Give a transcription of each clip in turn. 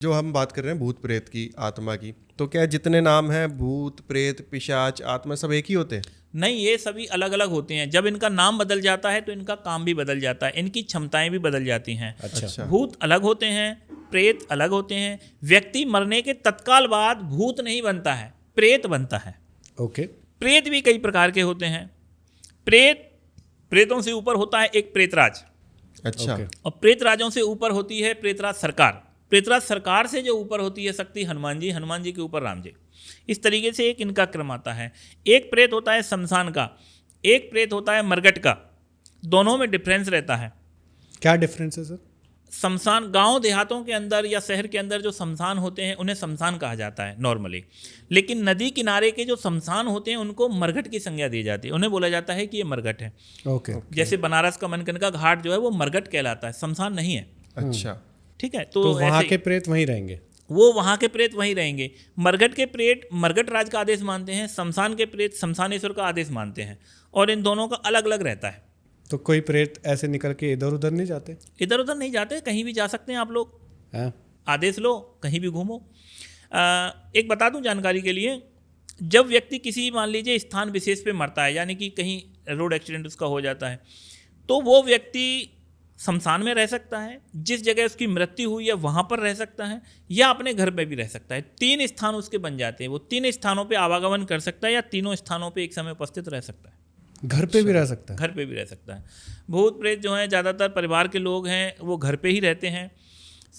जो हम बात कर रहे हैं भूत प्रेत की, आत्मा की, तो क्या जितने नाम हैं भूत प्रेत पिशाच आत्मा सब एक ही होते हैं? नहीं, ये सभी अलग अलग होते हैं। जब इनका नाम बदल जाता है तो इनका काम भी बदल जाता है, इनकी क्षमताएं भी बदल जाती हैं। अच्छा। भूत अलग होते हैं, प्रेत अलग होते हैं। व्यक्ति मरने के तत्काल बाद भूत नहीं बनता है, प्रेत बनता है। ओके। प्रेत भी कई प्रकार के होते हैं। प्रेतों से ऊपर होता है एक प्रेतराज। अच्छा। ओके। और प्रेतराजों से ऊपर होती है प्रेतराज सरकार। प्रेतराज सरकार से जो ऊपर होती है शक्ति हनुमान जी, हनुमान जी के ऊपर राम जी। इस तरीके से एक इनका क्रम आता है। एक प्रेत होता है शमशान का, एक प्रेत होता है मरगट का। दोनों में डिफरेंस रहता है। क्या डिफरेंस है सर? शमशान गांव देहातों के अंदर या शहर के अंदर जो शमशान होते हैं उन्हें शमशान कहा जाता है नॉर्मली, लेकिन नदी किनारे के जो शमशान होते हैं उनको मरघट की संज्ञा दी जाती है। उन्हें बोला जाता है कि ये मरघट है। ओके। जैसे बनारस का मनकनका घाट जो है वो मरघट कहलाता है, शमशान नहीं है। अच्छा। ठीक है, तो वहाँ ऐसे के प्रेत वहीं रहेंगे? वो वहाँ के प्रेत वहीं रहेंगे। मरघट के प्रेत मरघट राज का आदेश मानते हैं, शमशान के प्रेत शमशानेश्वर का आदेश मानते हैं, और इन दोनों का अलग अलग रहता है। तो कोई प्रेत ऐसे निकल के इधर उधर नहीं जाते? इधर उधर नहीं जाते, कहीं भी जा सकते हैं आप लोग। हाँ। आदेश लो, कहीं भी घूमो। एक बता दूं जानकारी के लिए, जब व्यक्ति किसी मान लीजिए स्थान विशेष पे मरता है, यानी कि कहीं रोड एक्सीडेंट उसका हो जाता है, तो वो व्यक्ति शमशान में रह सकता है, जिस जगह उसकी मृत्यु हुई है वहाँ पर रह सकता है, या अपने घर पे भी रह सकता है। 3 स्थान उसके बन जाते हैं। वो 3 स्थानों पे आवागमन कर सकता है या तीनों स्थानों पे एक समय उपस्थित रह सकता है। घर पे भी रह सकता है? घर पे भी रह सकता है। भूत प्रेत जो हैं ज़्यादातर परिवार के लोग हैं वो घर पे ही रहते हैं।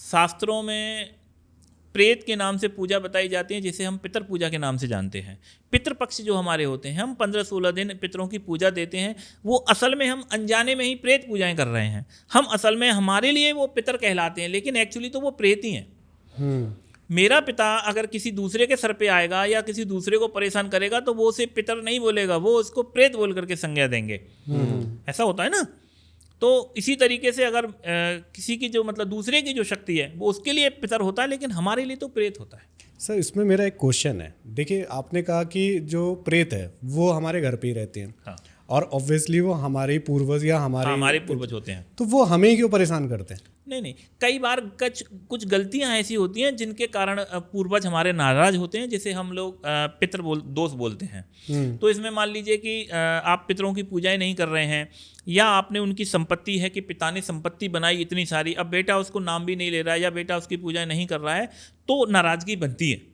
शास्त्रों में प्रेत के नाम से पूजा बताई जाती है, जिसे हम पितर पूजा के नाम से जानते हैं। पितृपक्ष जो हमारे होते हैं, हम 15-16 दिन पितरों की पूजा देते हैं। वो असल में हम अनजाने में ही प्रेत पूजाएं कर रहे हैं। हम असल में हमारे लिए वो पितर कहलाते हैं, लेकिन एक्चुअली तो वो प्रेत ही हैं। मेरा पिता अगर किसी दूसरे के सर पे आएगा या किसी दूसरे को परेशान करेगा तो वो उसे पितर नहीं बोलेगा, वो उसको प्रेत बोल करके संज्ञा देंगे। ऐसा होता है ना। तो इसी तरीके से अगर किसी की जो मतलब दूसरे की जो शक्ति है वो उसके लिए पितर होता है, लेकिन हमारे लिए तो प्रेत होता है। सर इसमें मेरा एक क्वेश्चन है। देखिए आपने कहा कि जो प्रेत है वो हमारे घर पे ही रहते हैं। हाँ। और ऑब्वियसली वो हमारे पूर्वज या हमारे पूर्वज होते हैं। तो वो हमें क्यों परेशान करते हैं? नहीं, कई बार कुछ गलतियां ऐसी होती हैं जिनके कारण पूर्वज हमारे नाराज होते हैं, जिसे हम लोग दोष बोलते हैं। तो इसमें मान लीजिए कि आप पितरों की पूजाएं नहीं कर रहे हैं, या आपने उनकी संपत्ति है कि पिता ने संपत्ति बनाई इतनी सारी, अब बेटा उसको नाम भी नहीं ले रहा है या बेटा उसकी पूजा नहीं कर रहा है, तो नाराजगी बनती है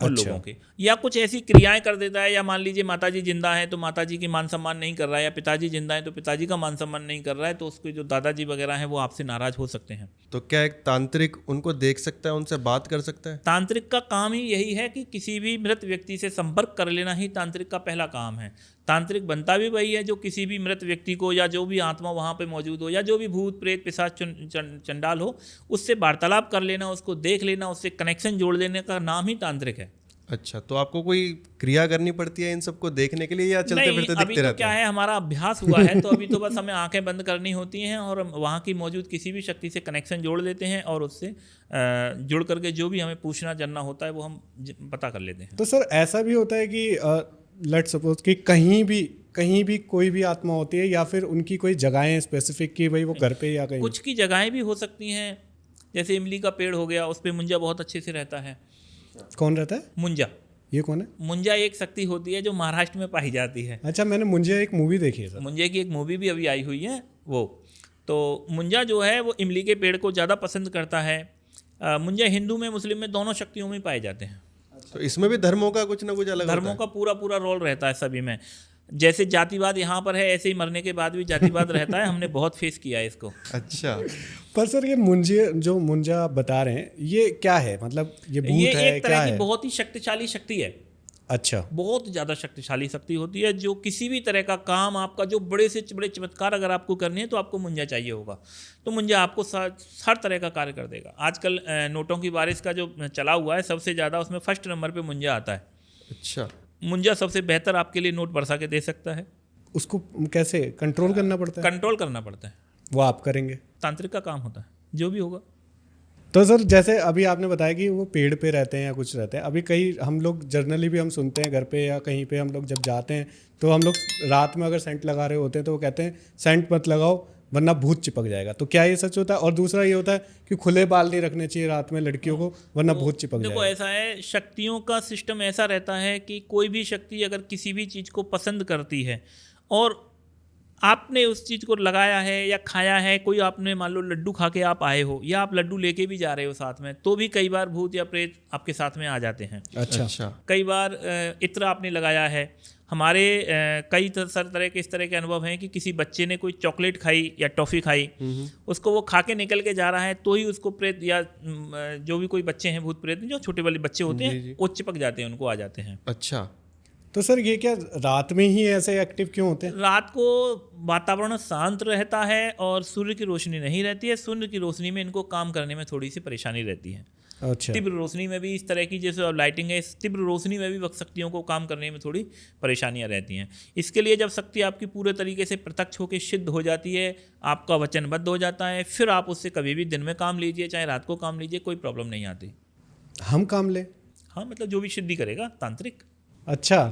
उन लोगों के। या कुछ ऐसी क्रियाएं कर देता है, या मान लीजिए माताजी जिंदा है तो माताजी की मान सम्मान नहीं कर रहा है, या पिताजी जिंदा है तो पिताजी का मान सम्मान नहीं कर रहा है, तो उसके जो दादाजी वगैरह हैं वो आपसे नाराज हो सकते हैं। तो क्या एक तांत्रिक उनको देख सकता है, उनसे बात कर सकता है? तांत्रिक का काम ही यही है कि किसी भी मृत व्यक्ति से संपर्क कर लेना ही तांत्रिक का पहला काम है। तांत्रिक बनता भी वही है जो किसी भी मृत व्यक्ति को, या जो भी आत्मा वहाँ पे मौजूद हो, या जो भी भूत प्रेत पिशाच चंडाल हो, उससे वार्तालाप कर लेना, उसको देख लेना, उससे कनेक्शन जोड़ लेने का नाम ही तांत्रिक है। अच्छा, तो आपको कोई क्रिया करनी पड़ती है इन सबको देखने के लिए, या चलते फिरते दिखते रहते हैं? अभी तो क्या है, हमारा अभ्यास हुआ है, तो अभी तो बस हमें आंखें बंद करनी होती हैं और वहाँ की मौजूद किसी भी शक्ति से कनेक्शन जोड़ लेते हैं, और उससे जुड़ करके जो भी हमें पूछना जानना होता है वो हम पता कर लेते हैं। तो सर ऐसा भी होता है कि लेट्स सपोज कि कहीं भी कोई भी आत्मा होती है, या फिर उनकी कोई जगहें स्पेसिफिक कि भाई वो घर पे या कहीं? कुछ की जगहें भी हो सकती हैं, जैसे इमली का पेड़ हो गया, उस पर मुंजा बहुत अच्छे से रहता है। कौन रहता है मुंजा? ये कौन है? मुंजा एक शक्ति होती है जो महाराष्ट्र में पाई जाती है। अच्छा, मैंने मुंजा एक मूवी देखी है सर। मुंजे की एक मूवी भी अभी आई हुई है वो। तो मुंजा जो है वो इमली के पेड़ को ज़्यादा पसंद करता है। मुंजा हिंदू में मुस्लिम में दोनों शक्तियों में पाए जाते हैं। तो इसमें भी धर्मों का कुछ ना कुछ अलग धर्मों का पूरा रोल रहता है सभी में। जैसे जातिवाद यहाँ पर है, ऐसे ही मरने के बाद भी जातिवाद रहता है। हमने बहुत फेस किया है इसको। अच्छा। पर सर ये मुंजा आप बता रहे हैं, ये क्या है? मतलब ये भूत ये है, एक क्या तरह की है? बहुत ही शक्तिशाली शक्ति है। अच्छा। बहुत ज़्यादा शक्तिशाली शक्ति होती है, जो किसी भी तरह का काम आपका, जो बड़े से बड़े चमत्कार अगर आपको करने हैं तो आपको मुंजा चाहिए होगा। तो मुंजा आपको हर तरह का कार्य कर देगा। आजकल नोटों की बारिश का जो चला हुआ है, सबसे ज़्यादा उसमें फर्स्ट नंबर पे मुंजा आता है। अच्छा। मुंजा सबसे बेहतर आपके लिए नोट बरसा के दे सकता है। उसको कैसे कंट्रोल करना पड़ता है? कंट्रोल करना पड़ता है, वो आप करेंगे? तांत्रिक का काम होता है, जो भी होगा। तो सर जैसे अभी आपने बताया कि वो पेड़ पे रहते हैं या कुछ रहते हैं, अभी कई हम लोग जर्नली भी हम सुनते हैं घर पे या कहीं पे हम लोग जब जाते हैं तो हम लोग रात में अगर सेंट लगा रहे होते हैं तो वो कहते हैं सेंट मत लगाओ, वरना भूत चिपक जाएगा। तो क्या ये सच होता है? और दूसरा ये होता है कि खुले बाल नहीं रखने चाहिए रात में लड़कियों को, वरना भूत चिपक देखो जाएगा। ऐसा है, शक्तियों का सिस्टम ऐसा रहता है कि कोई भी शक्ति अगर किसी भी चीज़ को पसंद करती है और आपने उस चीज़ को लगाया है या खाया है, कोई आपने मान लो लड्डू खा के आप आए हो या आप लड्डू लेके भी जा रहे हो साथ में, तो भी कई बार भूत या प्रेत आपके साथ में आ जाते हैं। अच्छा। कई बार इत्र आपने लगाया है, हमारे कई तरह के इस तरह के अनुभव हैं कि किसी बच्चे ने कोई चॉकलेट खाई या टॉफ़ी खाई, उसको वो खा के निकल के जा रहा है, तो ही उसको प्रेत या जो भी कोई बच्चे हैं भूत प्रेत जो छोटे वाले बच्चे होते हैं वो चिपक जाते हैं, उनको आ जाते हैं। अच्छा, तो सर ये क्या रात में ही ऐसे एक्टिव क्यों होते हैं? रात को वातावरण शांत रहता है और सूर्य की रोशनी नहीं रहती है। सूर्य की रोशनी में इनको काम करने में थोड़ी सी परेशानी रहती है। अच्छा। तीव्र रोशनी में भी इस तरह की जैसे अब लाइटिंग है, इस तीव्र रोशनी में भी वक्त शक्तियों को काम करने में थोड़ी परेशानियां रहती हैं। इसके लिए जब शक्ति आपकी पूरे तरीके से प्रत्यक्ष होकर सिद्ध हो जाती है, आपका वचनबद्ध हो जाता है, फिर आप उससे कभी भी दिन में काम लीजिए चाहे रात को काम लीजिए, कोई प्रॉब्लम नहीं आती। हम काम ले? हाँ, मतलब जो भी सिद्धि करेगा तांत्रिक। अच्छा।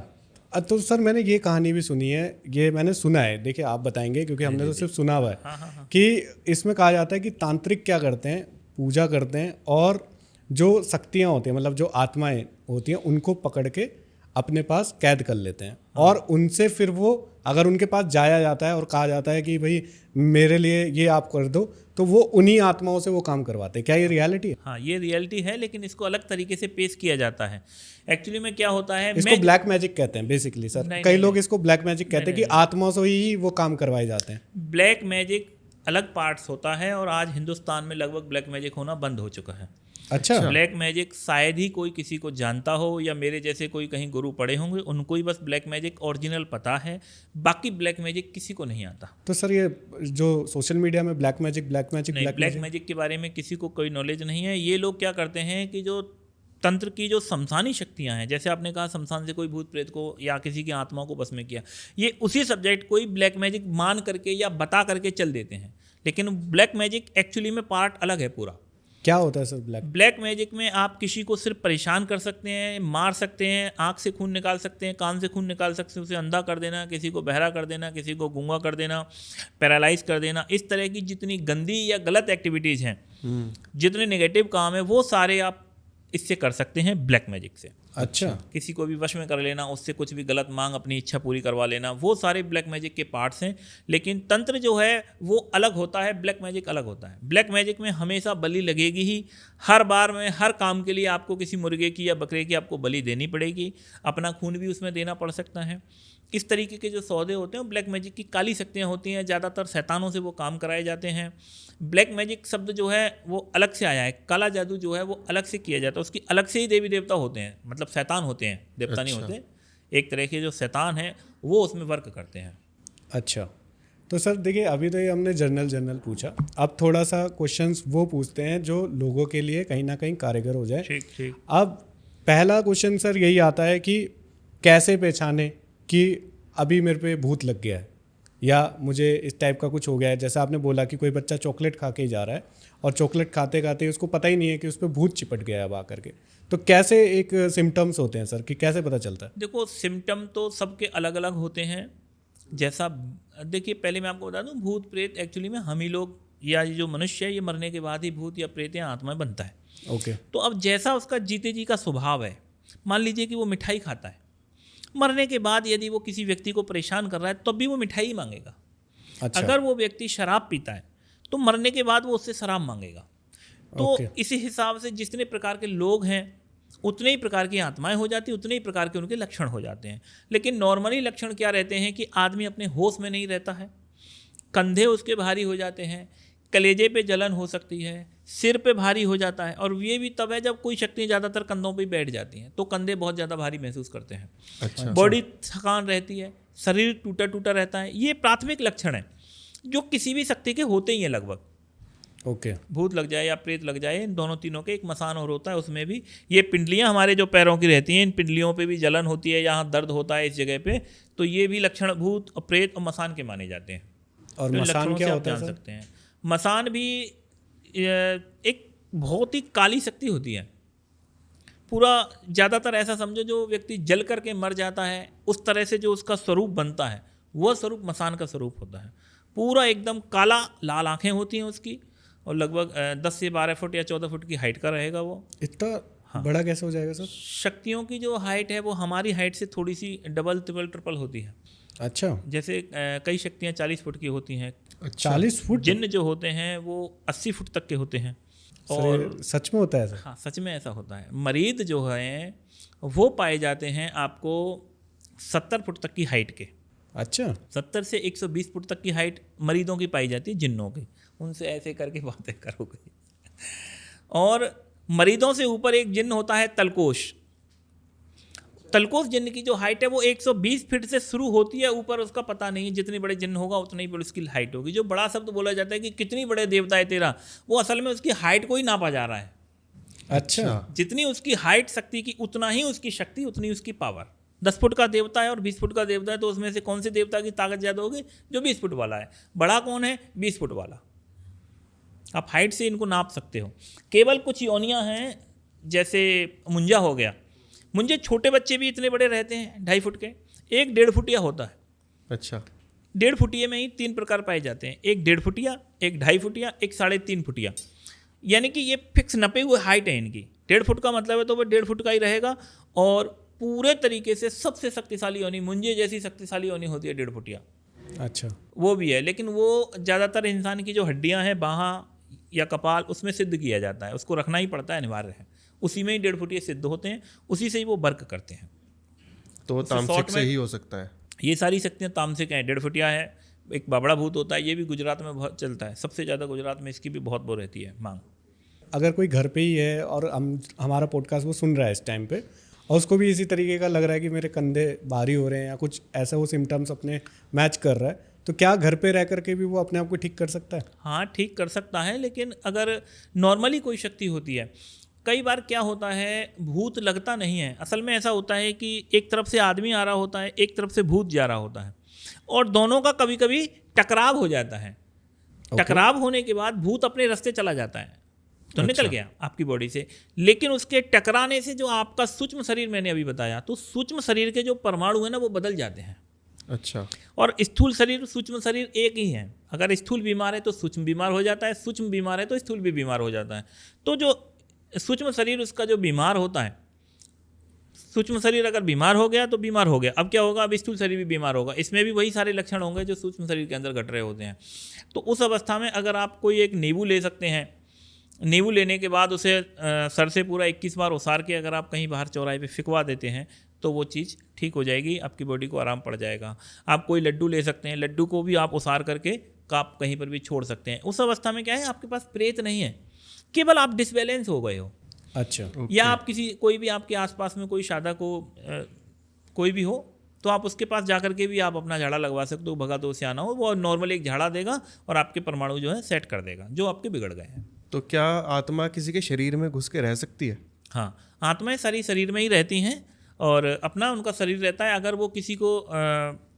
तो सर मैंने ये कहानी भी सुनी है, ये मैंने सुना है, देखिए आप बताएंगे क्योंकि हमने तो सिर्फ सुना हुआ है। हाँ। कि इसमें कहा जाता है कि तांत्रिक क्या करते हैं, पूजा करते हैं और जो शक्तियाँ होती हैं, मतलब जो आत्माएं होती हैं, उनको पकड़ के अपने पास कैद कर लेते हैं। और उनसे फिर वो अगर उनके पास जाया जाता है और कहा जाता है कि भाई मेरे लिए ये आप कर दो, तो वो उन्हीं आत्माओं से वो काम करवाते हैं। क्या ये रियलिटी है? हाँ, ये रियलिटी है, लेकिन इसको अलग तरीके से पेश किया जाता है। एक्चुअली में क्या होता है, इसको ब्लैक मैजिक कहते हैं बेसिकली सर। नहीं, कई नहीं, लोग इसको ब्लैक मैजिक कहते हैं कि आत्माओं से ही वो काम करवाए जाते हैं। ब्लैक मैजिक अलग पार्ट्स होता है और आज हिंदुस्तान में लगभग ब्लैक मैजिक होना बंद हो चुका है। अच्छा। ब्लैक मैजिक शायद ही कोई किसी को जानता हो या मेरे जैसे कोई कहीं गुरु पढ़े होंगे, उनको ही बस ब्लैक मैजिक ओरिजिनल पता है, बाकी ब्लैक मैजिक किसी को नहीं आता। तो सर ये जो सोशल मीडिया में ब्लैक मैजिक ब्लैक मैजिक के बारे में किसी को कोई नॉलेज नहीं है। ये लोग क्या करते हैं कि जो तंत्र की जो शमशानी शक्तियां हैं, जैसे आपने कहा शमशान से कोई भूत प्रेत को या किसी की आत्मा को बस में किया, ये उसी सब्जेक्ट को ही ब्लैक मैजिक मान करके या बता करके चल देते हैं। लेकिन ब्लैक मैजिक एक्चुअली में पार्ट अलग है पूरा। क्या होता है सर ब्लैक मैजिक में आप किसी को सिर्फ परेशान कर सकते हैं, मार सकते हैं, आंख से खून निकाल सकते हैं, कान से खून निकाल सकते हैं, उसे अंधा कर देना, किसी को बहरा कर देना, किसी को गूंगा कर देना, पैरालाइज कर देना, इस तरह की जितनी गंदी या गलत एक्टिविटीज़ हैं, जितने नेगेटिव काम है, वो सारे आप इससे कर सकते हैं ब्लैक मैजिक से। अच्छा। किसी को भी वश में कर लेना, उससे कुछ भी गलत मांग अपनी इच्छा पूरी करवा लेना, वो सारे ब्लैक मैजिक के पार्ट्स हैं। लेकिन तंत्र जो है वो अलग होता है, ब्लैक मैजिक अलग होता है। ब्लैक मैजिक में हमेशा बलि लगेगी ही, हर बार में हर काम के लिए आपको किसी मुर्गे की या बकरे की आपको बलि देनी पड़ेगी, अपना खून भी उसमें देना पड़ सकता है। इस तरीके के जो सौदे होते हैं ब्लैक मैजिक की काली शक्तियाँ होती हैं, ज़्यादातर शैतानों से वो काम कराए जाते हैं। ब्लैक मैजिक शब्द जो है वो अलग से आया है, काला जादू जो है वो अलग से किया जाता है, उसकी अलग से ही देवी देवता होते हैं, मतलब शैतान होते हैं, देवता नहीं होते। एक तरह के जो शैतान हैं वो उसमें वर्क करते हैं। अच्छा। तो सर देखिए अभी तो ये हमने जनरल पूछा, अब थोड़ा सा क्वेश्चंस वो पूछते हैं जो लोगों के लिए कहीं ना कहीं कारगर हो जाए। ठीक। अब पहला क्वेश्चन सर यही आता है कि कैसे पहचाने कि अभी मेरे पे भूत लग गया है या मुझे इस टाइप का कुछ हो गया है। जैसा आपने बोला कि कोई बच्चा चॉकलेट खा के ही जा रहा है और चॉकलेट खाते खाते उसको पता ही नहीं है कि उस पर भूत चिपट गया है अब आकर के, तो कैसे एक सिम्टम्स होते हैं सर कि कैसे पता चलता है? देखो सिम्टम तो सबके अलग अलग होते हैं। जैसा देखिए पहले मैं आपको बता दूं, भूत प्रेत एक्चुअली में हम ही लोग या ये जो मनुष्य है ये मरने के बाद ही भूत या प्रेत या आत्मा बनता है। ओके। तो अब जैसा उसका जीते जी का स्वभाव है, मान लीजिए कि वो मिठाई खाता है, मरने के बाद यदि वो किसी व्यक्ति को परेशान कर रहा है तब भी वो मिठाई मांगेगा। अच्छा। अगर वो व्यक्ति शराब पीता है तो मरने के बाद वो उससे शराब मांगेगा। तो इसी हिसाब से जितने प्रकार के लोग हैं उतने ही प्रकार की आत्माएं हो जाती, उतने ही प्रकार के उनके लक्षण हो जाते हैं। लेकिन नॉर्मली लक्षण क्या रहते हैं कि आदमी अपने होश में नहीं रहता है, कंधे उसके भारी हो जाते हैं, कलेजे पे जलन हो सकती है, सिर पे भारी हो जाता है, और ये भी तब है जब कोई शक्ति ज़्यादातर कंधों पे बैठ जाती हैं तो कंधे बहुत ज़्यादा भारी महसूस करते हैं। अच्छा। बॉडी थकान रहती है, शरीर टूटा टूटा रहता है। ये प्राथमिक लक्षण है जो किसी भी शक्ति के होते ही हैं लगभग। ओके। भूत लग जाए या प्रेत लग जाए, इन दोनों तीनों के एक मसान और होता है, उसमें भी ये पिंडलियां हमारे जो पैरों की रहती हैं, इन पिंडलियों पे भी जलन होती है, यहाँ दर्द होता है इस जगह पे, तो ये भी लक्षण भूत और प्रेत और मसान के माने जाते हैं। और तो मसान क्या होता है जान सकते हैं। मसान भी एक बहुत ही काली शक्ति होती है। पूरा ज़्यादातर ऐसा समझो जो व्यक्ति जल करके मर जाता है उस तरह से जो उसका स्वरूप बनता है वह स्वरूप मसान का स्वरूप होता है। पूरा एकदम काला, लाल आंखें होती हैं उसकी, और लगभग 10 से 12 फुट या 14 फुट की हाइट का रहेगा वो। इतना बड़ा कैसे हो जाएगा सर? शक्तियों की जो हाइट है वो हमारी हाइट से थोड़ी सी डबल ट्रिपल होती है। अच्छा, जैसे कई शक्तियाँ 40 फुट की होती हैं। 40 फुट? जिन्न जो होते हैं वो 80 फुट तक के होते हैं। और सच में होता है सर? हाँ, सच में ऐसा होता है। मरीद जो हैं वो पाए जाते हैं आपको 70 फुट तक की हाइट के। अच्छा, 70 से 120 फुट तक की हाइट मरीदों की पाई जाती है, जिन्नों की। उनसे ऐसे करके बातें करोगे। और मरीदों से ऊपर एक जिन्न होता है तलकोश। तलकोश जिन्न की जो हाइट है वो 120 फीट से शुरू होती है, ऊपर उसका पता नहीं, जितनी बड़े जिन्न होगा उतनी बड़ी उसकी हाइट होगी। जो बड़ा शब्द बोला जाता है कि कितनी बड़े देवता है तेरा, वो असल में उसकी हाइट को ही नापा जा रहा है। अच्छा, जितनी उसकी हाइट शक्ति की, उतना ही उसकी शक्ति, उतनी उसकी पावर। 10 फुट का देवता है और 20 फुट का देवता है, तो उसमें से कौन से देवता की ताकत ज़्यादा होगी? जो 20 फुट वाला है। बड़ा कौन है? 20 फुट वाला। आप हाइट से इनको नाप सकते हो। केवल कुछ योनियाँ हैं, जैसे मुंजा हो गया। मुंजे छोटे बच्चे भी इतने बड़े रहते हैं, 2.5 फुट के। एक 1.5 फुटिया होता है। अच्छा, 1.5 फुटिये में ही 3 प्रकार पाए जाते हैं, एक 1.5 फुटिया, एक 2.5 फुटिया, एक 3.5 फुटिया। यानी कि ये फिक्स नपे हुए हाइट है इनकी। 1.5 फुट का मतलब है तो वो 1.5 फुट का ही रहेगा। और पूरे तरीके से सबसे शक्तिशाली योनि, मुंजे जैसी शक्तिशाली योनि होती है 1.5 फुटिया। अच्छा, वो भी है, लेकिन वो ज़्यादातर इंसान की जो हड्डियां हैं, बाहाँ या कपाल, उसमें सिद्ध किया जाता है। उसको रखना ही पड़ता है, अनिवार्य है। उसी में ही 1.5 फुटिये सिद्ध होते हैं, उसी से ही वो वर्क करते हैं। तो वो उससे तामसिक शॉर्ट से में- ही हो सकता है। ये सारी शक्तियाँ तामसिक हैं। 1.5 फुटिया है, एक बाबड़ा भूत होता है, ये भी गुजरात में बहुत चलता है। सबसे ज़्यादा गुजरात में इसकी भी बहुत वो रहती है मांग। अगर कोई घर पे ही है और हमारा पॉडकास्ट वो सुन रहा है इस टाइम पे, और उसको भी इसी तरीके का लग रहा है कि मेरे कंधे भारी हो रहे हैं या कुछ ऐसा वो सिम्टम्स अपने मैच कर रहा है, तो क्या घर पे रह करके भी वो अपने आप को ठीक कर सकता है? हाँ, ठीक कर सकता है, लेकिन अगर नॉर्मली कोई शक्ति होती है। कई बार क्या होता है, भूत लगता नहीं है। असल में ऐसा होता है कि एक तरफ से आदमी आ रहा होता है, एक तरफ से भूत जा रहा होता है, और दोनों का कभी कभी टकराव हो जाता है। टकराव होने के बाद भूत अपने रास्ते चला जाता है, तो निकल गया आपकी बॉडी से। लेकिन उसके टकराने से जो आपका सूक्ष्म शरीर, मैंने अभी बताया, तो सूक्ष्म शरीर के जो परमाणु है ना, वो बदल जाते हैं। अच्छा, और स्थूल शरीर, सूक्ष्म शरीर एक ही है। अगर स्थूल बीमार है तो सूक्ष्म बीमार हो जाता है, सूक्ष्म बीमार है तो स्थूल भी बीमार हो जाता है। तो जो सूक्ष्म शरीर उसका जो बीमार होता है, सूक्ष्म शरीर अगर बीमार हो गया तो बीमार हो गया। अब क्या होगा? अब स्थूल शरीर भी बीमार होगा। इसमें भी वही सारे लक्षण होंगे जो सूक्ष्म शरीर के अंदर घट रहे होते हैं। तो उस अवस्था में अगर आप कोई एक नींबू ले सकते हैं, नींबू लेने के बाद उसे सर से पूरा 21 बार उसार के अगर आप कहीं बाहर चौराहे पे फिकवा देते हैं तो वो चीज़ ठीक हो जाएगी, आपकी बॉडी को आराम पड़ जाएगा। आप कोई लड्डू ले सकते हैं, लड्डू को भी आप उसार करके आप कहीं पर भी छोड़ सकते हैं। उस अवस्था में क्या है, आपके पास प्रेत नहीं है, केवल आप डिसबैलेंस हो गए हो। अच्छा, या आप कोई भी आपके आसपास में कोई सादा को कोई भी हो, तो आप उसके पास जाकर के भी आप अपना झाड़ा लगवा सकते हो, भगा दो से आना हो, वो नॉर्मल एक झाड़ा देगा और आपके परमाणु जो है सेट कर देगा, जो आपके बिगड़ गए हैं। तो क्या आत्मा किसी के शरीर में घुस के रह सकती है? हाँ, आत्माएं सारी शरीर में ही रहती हैं और अपना उनका शरीर रहता है। अगर वो किसी को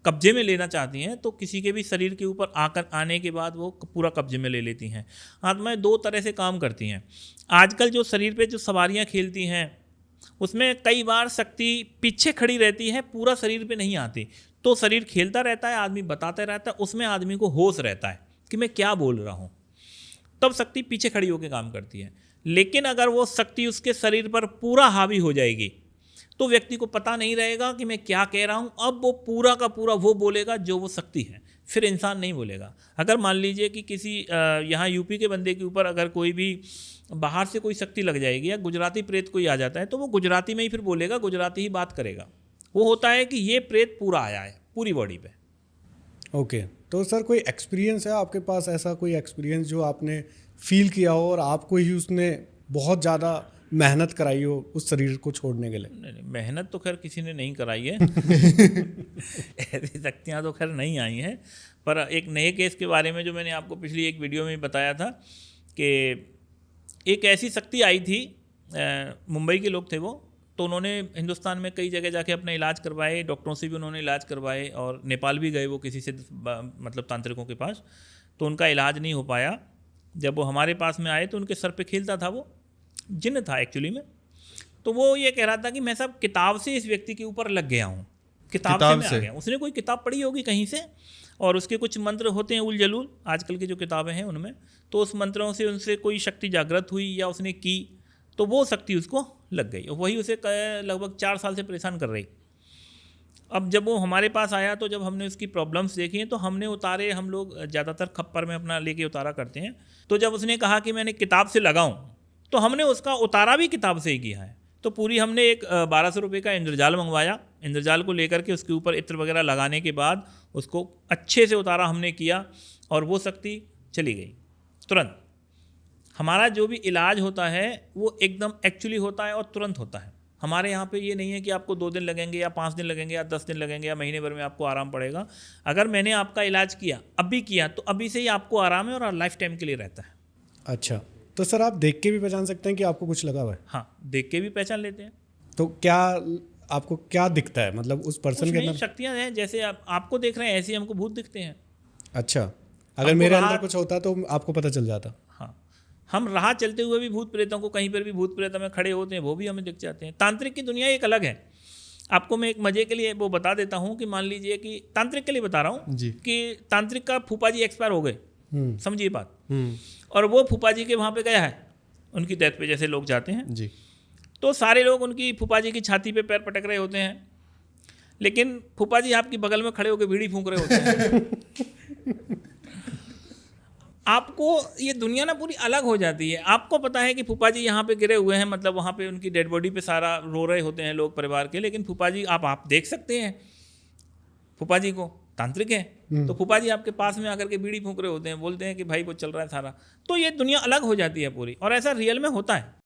कब्जे में लेना चाहती हैं तो किसी के भी शरीर के ऊपर आने के बाद वो पूरा कब्जे में ले लेती हैं। आत्माएं 2 तरह से काम करती हैं। आजकल जो शरीर पे जो सवारियां खेलती हैं उसमें कई बार शक्ति पीछे खड़ी रहती है, पूरा शरीर पे नहीं आती। तो शरीर खेलता रहता है, आदमी बताता रहता है, उसमें आदमी को होश रहता है कि मैं क्या बोल रहा हूँ, तब शक्ति पीछे खड़ी होकर काम करती है। लेकिन अगर वो शक्ति उसके शरीर पर पूरा हावी हो जाएगी तो व्यक्ति को पता नहीं रहेगा कि मैं क्या कह रहा हूँ। अब वो पूरा का पूरा वो बोलेगा जो वो शक्ति है, फिर इंसान नहीं बोलेगा। अगर मान लीजिए कि किसी यहाँ यूपी के बंदे के ऊपर अगर कोई भी बाहर से कोई शक्ति लग जाएगी या गुजराती प्रेत कोई आ जाता है तो वो गुजराती में ही फिर बोलेगा, गुजराती ही बात करेगा। वो होता है कि ये प्रेत पूरा आया है पूरी बॉडी पे। ओके। तो सर कोई एक्सपीरियंस है आपके पास, ऐसा कोई एक्सपीरियंस जो आपने फील किया हो और आपको ही उसने बहुत ज़्यादा मेहनत कराई हो उस शरीर को छोड़ने के लिए? नहीं, मेहनत तो खैर किसी ने नहीं कराई है। ऐसी शक्तियाँ तो खैर नहीं आई हैं। पर एक नए केस के बारे में जो मैंने आपको पिछली एक वीडियो में बताया था कि एक ऐसी शक्ति आई थी, मुंबई के लोग थे वो, तो उन्होंने हिंदुस्तान में कई जगह जाके अपना इलाज करवाए, डॉक्टरों से भी उन्होंने इलाज करवाए और नेपाल भी गए वो किसी से मतलब तांत्रिकों के पास, तो उनका इलाज नहीं हो पाया। जब वो हमारे पास में आए तो उनके सर पे खेलता था, वो जिन्न था एक्चुअली में। तो वो ये कह रहा था कि मैं सब किताब से इस व्यक्ति के ऊपर लग गया हूँ, किताब से मैं आ गया। उसने कोई किताब पढ़ी होगी कहीं से और उसके कुछ मंत्र होते हैं उल जलूल, आजकल की जो किताबें हैं उनमें, तो उस मंत्रों से उनसे कोई शक्ति जागृत हुई या उसने की तो वो शक्ति उसको लग गई और वही उसे लगभग 4 साल से परेशान कर रही। अब जब वो हमारे पास आया तो जब हमने उसकी प्रॉब्लम्स देखी तो हमने उतारे, हम लोग ज़्यादातर खप्पर में अपना लेके उतारा करते हैं, तो जब उसने कहा कि मैंने किताब से लगाऊं तो हमने उसका उतारा भी किताब से ही किया है। तो पूरी हमने एक 1200 रुपये का इंद्रजाल मंगवाया, इंद्रजाल को लेकर के उसके ऊपर इत्र वगैरह लगाने के बाद उसको अच्छे से उतारा हमने किया और वो शक्ति चली गई तुरंत। हमारा जो भी इलाज होता है वो एकदम एक्चुअली होता है और तुरंत होता है। हमारे यहाँ पे ये नहीं है कि आपको 2 दिन लगेंगे या 5 दिन लगेंगे या 10 दिन लगेंगे या महीने भर में आपको आराम पड़ेगा। अगर मैंने आपका इलाज किया, अभी किया, तो अभी से ही आपको आराम है और लाइफ टाइम के लिए रहता है। अच्छा, तो सर आप देख के भी पहचान सकते हैं कि आपको कुछ लगा हुआ है? हाँ, देख के भी पहचान लेते हैं। तो क्या आपको क्या दिखता है, मतलब उस पर्सन के अंदर? शक्तियाँ हैं, जैसे आपको देख रहे हैं ऐसे ही हमको भूत दिखते हैं। अच्छा, अगर मेरे अंदर कुछ होता तो आपको पता चल जाता? हाँ, हम राह चलते हुए भी भूत प्रेतों को, कहीं पर भी भूत प्रेत में खड़े होते हैं, वो भी हमें दिख जाते हैं। तांत्रिक की दुनिया एक अलग है। आपको मैं एक मजे के लिए वो बता देता हूँ कि मान लीजिए कि तांत्रिक के लिए बता रहा हूँ कि तांत्रिक का फूफा जी एक्सपायर हो गए, समझिए बात, और वो फूफा जी के वहाँ पे गया है उनकी डेथ पे, जैसे लोग जाते हैं जी, तो सारे लोग उनकी फूफा जी की छाती पे पैर पटक रहे होते हैं, लेकिन फूफा जी आपकी बगल में खड़े होकर बीड़ी फूंक रहे होते हैं। आपको ये दुनिया ना पूरी अलग हो जाती है। आपको पता है कि फूफा जी यहाँ पे गिरे हुए हैं, मतलब वहाँ पे उनकी डेड बॉडी पे सारा रो रहे होते हैं लोग परिवार के, लेकिन फूफा जी आप देख सकते हैं फूफा जी को, तांत्रिक है, तो फूफा जी आपके पास में आकर के बीड़ी फूंक रहे होते हैं, बोलते हैं कि भाई वो चल रहा है सारा। तो ये दुनिया अलग हो जाती है पूरी, और ऐसा रियल में होता है।